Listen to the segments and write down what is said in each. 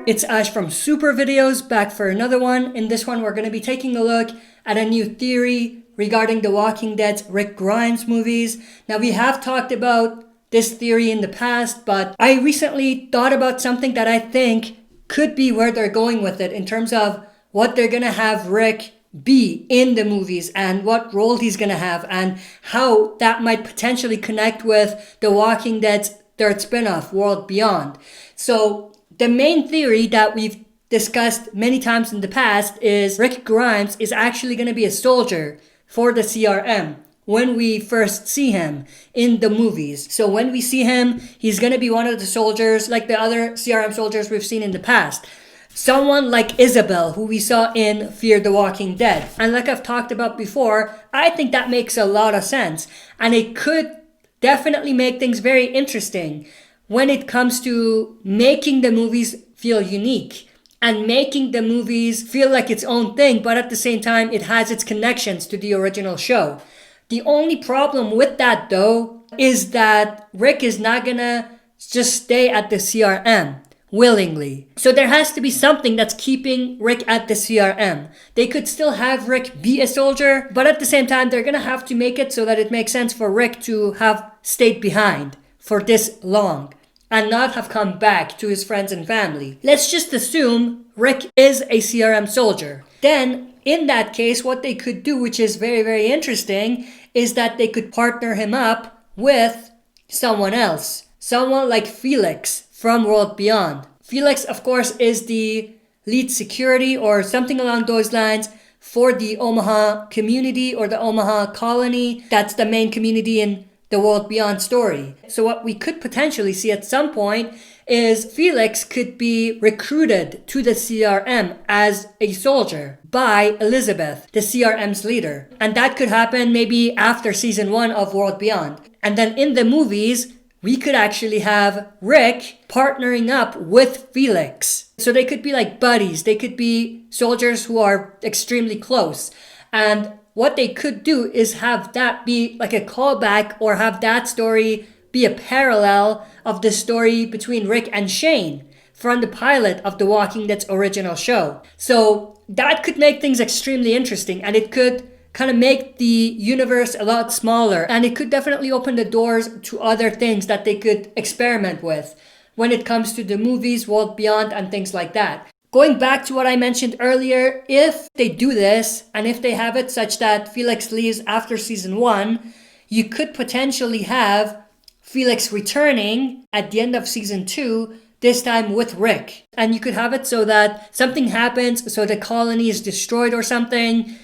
It's Ash from Super Videos, back for another one. In this one, we're going to be taking a look at a new theory regarding The Walking Dead's Rick Grimes movies. Now, we have talked about this theory in the past, but I recently thought about something that I think could be where they're going with it in terms of what they're going to have Rick be in the movies and what role he's going to have and how that might potentially connect with The Walking Dead's third spin-off, World Beyond. So the main theory that we've discussed many times in the past is Rick Grimes is actually going to be a soldier for the CRM when we first see him in the movies. So when we see him, he's going to be one of the soldiers like the other CRM soldiers we've seen in the past. Someone like Isabel, who we saw in Fear the Walking Dead. And like I've talked about before, I think that makes a lot of sense. And it could definitely make things very interesting when it comes to making the movies feel unique and making the movies feel like its own thing, but at the same time, it has its connections to the original show. The only problem with that, though, is that Rick is not gonna just stay at the CRM willingly. So there has to be something that's keeping Rick at the CRM. They could still have Rick be a soldier, but at the same time, they're gonna have to make it so that it makes sense for Rick to have stayed behind for this long and not have come back to his friends and family. Let's just assume Rick is a CRM soldier. Then, in that case, what they could do, which is very, very interesting, is that they could partner him up with someone else. Someone like Felix from World Beyond. Felix, of course, is the lead security or something along those lines for the Omaha community or the Omaha colony. That's the main community in the World Beyond story. So what we could potentially see at some point is Felix could be recruited to the CRM as a soldier by Elizabeth, the CRM's leader. And that could happen maybe after season 1 of World Beyond. And then in the movies, we could actually have Rick partnering up with Felix. So they could be like buddies. They could be soldiers who are extremely close. And what they could do is have that be like a callback or have that story be a parallel of the story between Rick and Shane from the pilot of The Walking Dead's original show. So that could make things extremely interesting, and it could kind of make the universe a lot smaller, and it could definitely open the doors to other things that they could experiment with when it comes to the movies, World Beyond, and things like that. Going back to what I mentioned earlier, if they do this, and if they have it such that Felix leaves after season 1, you could potentially have Felix returning at the end of season 2, this time with Rick. And you could have it so that something happens, so the colony is destroyed or something,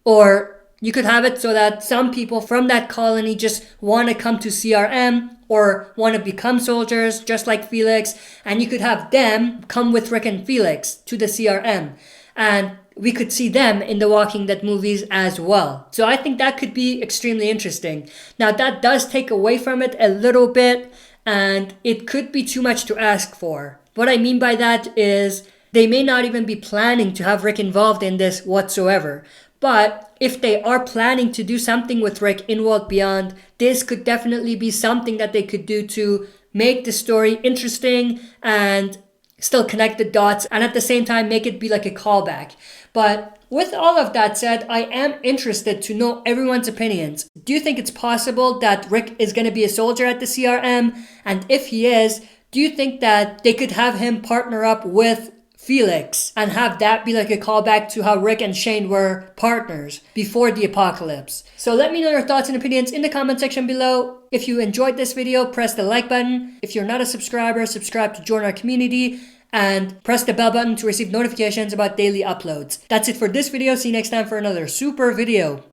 or you could have it so that some people from that colony just want to come to CRM or want to become soldiers just like Felix, and you could have them come with Rick and Felix to the CRM. And we could see them in the Walking Dead movies as well. So I think that could be extremely interesting. Now that does take away from it a little bit, and it could be too much to ask for. What I mean by that is they may not even be planning to have Rick involved in this whatsoever. But if they are planning to do something with Rick in World Beyond, this could definitely be something that they could do to make the story interesting and still connect the dots and at the same time make it be like a callback. But with all of that said, I am interested to know everyone's opinions. Do you think it's possible that Rick is going to be a soldier at the CRM? And if he is, do you think that they could have him partner up with Felix and have that be like a callback to how Rick and Shane were partners before the apocalypse? So let me know your thoughts and opinions in the comment section below. If you enjoyed this video, press the like button. If you're not a subscriber, subscribe to join our community and press the bell button to receive notifications about daily uploads. That's it for this video. See you next time for another super video.